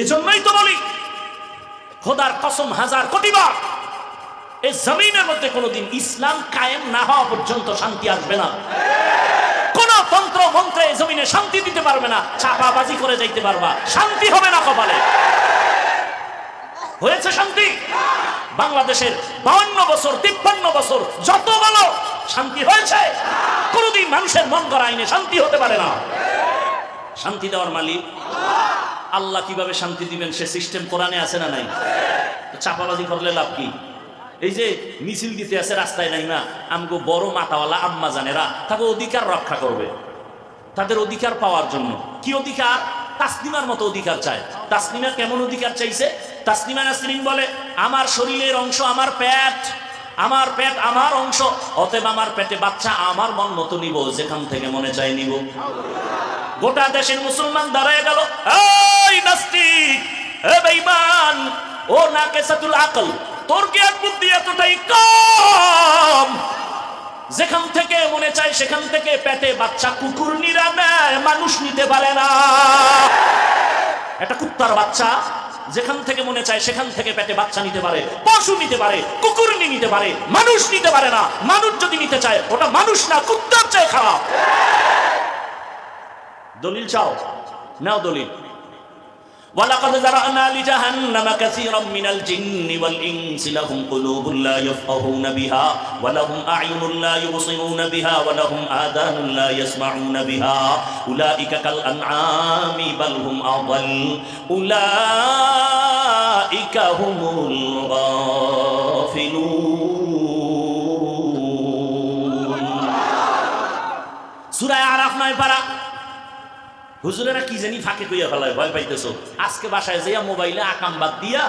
এজন্যই তো বলি খোদার কসম হাজার কোটিবার, এই জমিনের মধ্যে কোনোদিন ইসলাম কায়েম না হওয়া পর্যন্ত শান্তি আসবে না। কোন তন্ত্র মন্ত্রে জমিনে শান্তি দিতে পারবে না। চাপাবাজি করে যাইতে পারবা, শান্তি হবে না কপালে। হয়েছে শান্তি? বাংলাদেশের 52 বছর 53 বছর যত বলো শান্তি হয়েছে? কোনদিন মানুষের মন করা আইনে শান্তি হতে পারে না। শান্তি দেওয়ার মালিক আল্লাহ। কিভাবে শান্তি দিবেন সে সিস্টেম কোরআনে আছে না নাই? চাপাবাজি করলে লাভ কি? এই যে মিছিল দিতে আছে রাস্তায় নাই না, আমগো বড় মাথাওয়ালা আম্মা জানেরা তাকে অধিকার রক্ষা করবে, তাদের অধিকার পাওয়ার জন্য। কি অধিকার? তাসলিমার মতো অধিকার চায়। তাসলিমা কেমন অধিকার চাইছে? তাসলিমা নাসরিন বলে, আমার শরীরের অংশ আমার পেট, আমার পেট আমার অংশ, অতএব আমার পেটে বাচ্চা আমার মন মতো নিব, যেখান থেকে মনে চাই নিব। গোটা দেশের মুসলমান দাঁড়ায় গেল, এই নাস্তিক, এ বেঈমান, ও নাকিসাতুল আকল, তোর জ্ঞান বুদ্ধি এতটাই কম, যেখান থেকে মনে চায় সেখান থেকে পেটে বাচ্চা কুকুর নিরা নেয়, মানুষ নিতে পারে না। একটা কুত্তার বাচ্চা যেখান থেকে মনে চায় সেখান থেকে পেটে বাচ্চা নিতে পারে, পশু নিতে পারে, কুকুর নিতে পারে, মানুষ নিতে পারে না। মানুষ যদি নিতে চায় ওটা মানুষ না, কুত্তার চেয়ে খারাপ। দলিল চাও? নাও দলিল। وَلَقَدْ ذَرَأْنَا لِجَهَنَّمَ كَثِيرًا مِنَ الْجِنِّ وَالْإِنسِ لَهُمْ قُلُوبٌ لَا يَفْقَهُونَ بِهَا وَلَهُمْ أَعْيُنٌ لَا يُبْصِرُونَ بِهَا وَلَهُمْ آذَانٌ لَا يَسْمَعُونَ بِهَا أُولَئِكَ كَالْأَنْعَامِ بَلْ هُمْ أَضَلُّ أُولَئِكَ هُمُ الْغَافِلُونَ। সূরা আরাফ 9 পারা। হুজুরেরা কি জানি ফাঁকে কইয়া ফেলায়, ভয় পাইতেছো। আজকে বাসায় যাইয়া মোবাইলে আকাম বাদ দিয়া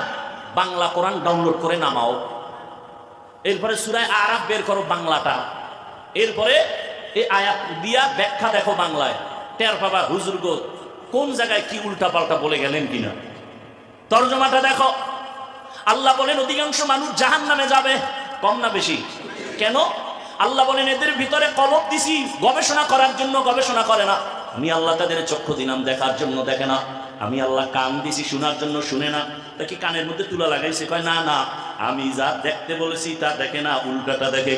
বাংলা কোরআন ডাউনলোড করে নামাও, এরপরে সূরা আরাফ বের করো বাংলাটা, এরপরে এই আয়াত দিয়া ব্যাখ্যা দেখো বাংলায়, টের পাবা হুজুর গো কোন জায়গায় কি উল্টা পাল্টা বলে গেলেন কিনা। তরজমাটা দেখো। আল্লাহ বলেন অধিকাংশ মানুষ জাহান্নামে যাবে। কম না বেশি? কেন? আল্লাহ বলেন এদের ভিতরে কলব দিছি গবেষণা করার জন্য, গবেষণা করে না। আমি আল্লাহ তাদের চক্ষু দিলাম দেখার জন্য, দেখে না। আমি আল্লাহ কান দিছি শোনার জন্য, শুনে না। তা কি কানের মধ্যে তুলা লাগাইছে? কয় না না, আমি যা দেখতে বলেছি তা দেখে না, উল্টাটা দেখে।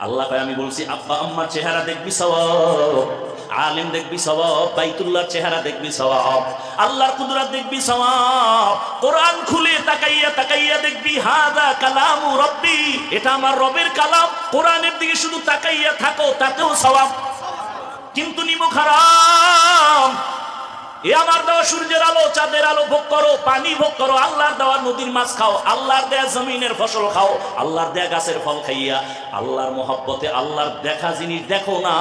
আল্লাহ কয় আমি বলছি আব্বা আম্মার চেহারা দেখবি সওয়াব, আলেম দেখবি সওয়াব, বাইতুল্লাহর চেহারা দেখবি সওয়াব, আল্লাহর কুদরত দেখবি সওয়াব। কোরআন খুলে তাকাইয়া তাকাইয়া দেখবি হাযা কালামু রাব্বি, এটা আমার রবের কালাম। কোরআনের দিকে শুধু তাকাইয়া থাকো, তাতেও সওয়াব। কিন্তু নিমুখ হারাম। এ আমার দেওয়া সূর্যের আলো চাঁদের আলো ভোগ করো, পানি ভোগ করো, আল্লাহর দেওয়া নদীর মাছ খাও, আল্লাহর দেয়া জমিনের ফসল খাও, আল্লাহর দেয়া গাছের ফল খাইয়া আল্লাহর মহব্বতে আল্লাহর দেখা জিনিস দেখো না,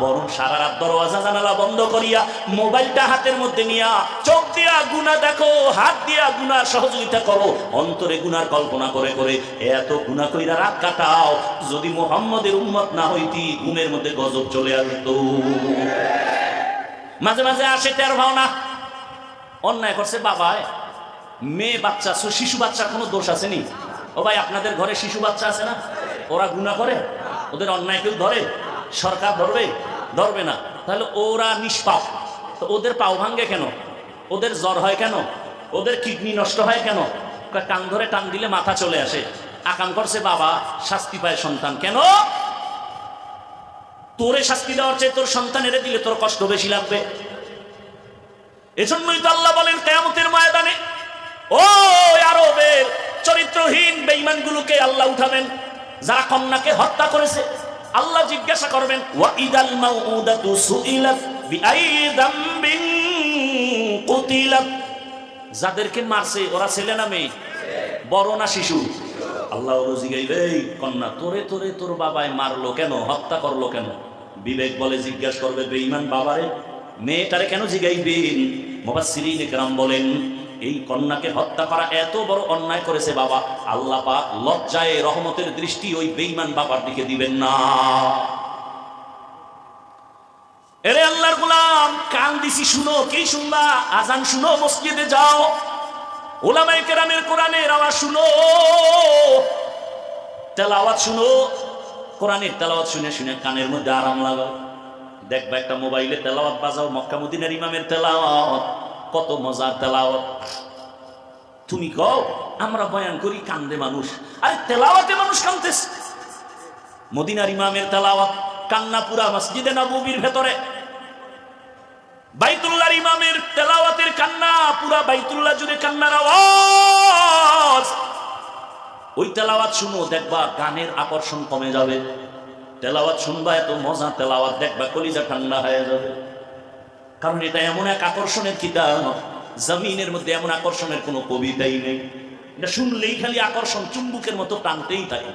বরং সারা রাত দরওয়াজা জানালা বন্ধ করিয়া মোবাইলটা হাতের মধ্যে নিয়া চোখ দিয়া গুনাহ দেখো, হাত দিয়া গুনার সহযোগিতা করো, অন্তরে গুনার কল্পনা করে করে এত গুনাহ কইরা রাত কাটাও। যদি মুহাম্মদের উম্মত না হইতি ঘুমের মধ্যে গজব চলে আসতো। মাঝে মাঝে আসে টের ভাও না। অন্যায় করছে বাবা, মেয়ে বাচ্চা, শিশু বাচ্চার কোনো দোষ আসেনি? ও ভাই আপনাদের ঘরে শিশু বাচ্চা আছে না? ওরা গুনাহ করে? ওদের অন্যায় কেউ ধরে? সরকার ধরবে? ধরবে না। তাহলে ওরা নিষ্পাপ, তো ওদের পাও ভাঙ্গে কেন? ওদের জ্বর হয় কেন? ওদের কিডনি নষ্ট হয় কেন? কান ধরে টান দিলে মাথা চলে আসে। আকাম করছে বাবা, শাস্তি পায় সন্তান। কেন? তোরে শাস্তি দেওয়ার চেয়ে তোর সন্তানেরে দিলে তোর কষ্ট বেশি লাগবে। এজন্যই তো আল্লাহ বলেন কিয়ামতের ময়দানে ও আরবের চরিত্রহীন বেঈমানগুলোকে আল্লাহ উঠাবেন, যারা কন্যাকে হত্যা করেছে। আল্লাহ জিজ্ঞাসা করবেন ওয়া ইদাল মাউউদাতু সুইলাত বিআই যামবিন কুতিলাত, যাদেরকে মারছে ওরা ছেলে না মেয়ে, বড় না শিশু? আল্লাহ জিগাইবে এই কন্যা তোরে তোরে তোর বাবায় মারলো কেন, হত্যা করলো কেন? বিবেক বলে জিজ্ঞাসা করবে বেঈমান বাবারে, মেয়েটারে কেন জিগাইবেন? মুফাসসিরিন ইকরাম বলেন এই কন্যাকে হত্যা করা এত বড় অন্যায় করেছে বাবা, আল্লাহ পাক লজ্জায় রহমতের দৃষ্টি ওই বেঈমান বাবার দিকে দিবেন না। এরে আল্লাহর গোলাম, কান দিছি শুনো, কি শুনবা? আজান শুনো, মসজিদে যাও, উলামায়ে কেরামের কোরআনের আওয়াজ শুনো, তেলাওয়াত শুনো। কোরআনের তেলাওয়াত শুনে শুনে কানের মধ্যে আরাম লাগাও। দেখবা একটা মোবাইলে তেলাওয়াত বাজাও, মক্কা মদিনার ইমামের তেলাওয়াত, কত মজার তেলাওয়াত। তুমি কও আমরা বয়ান করি কান্দে মানুষ, আরে তেলাওয়াতে মানুষ কান্দতেছে। মদিনার ইমামের তেলাওয়াত কান্না পুরা মসজিদে নববীর ভেতরে। বাইতুল্লাহর ইমামের তেলাওয়াতের কান্না পুরা বাইতুল্লাহ জুড়ে কান্নার আওয়াজ। ওই তেলাওয়াত শুনো, দেখবা গানের আকর্ষণ কমে যাবে। তেলাওয়াত শুনবা, এত মজা তেলাওয়াত, দেখবা কলিজা ঠান্ডা হয়ে যাবে। কারণ এটা এমন এক আকর্ষণের কিতাব, জমিনের মধ্যে এমন আকর্ষণের কোনো কবিতাই নেই। এটা শুনলেই খালি আকর্ষণ, চুম্বুকের মতো টানতেই থাকে।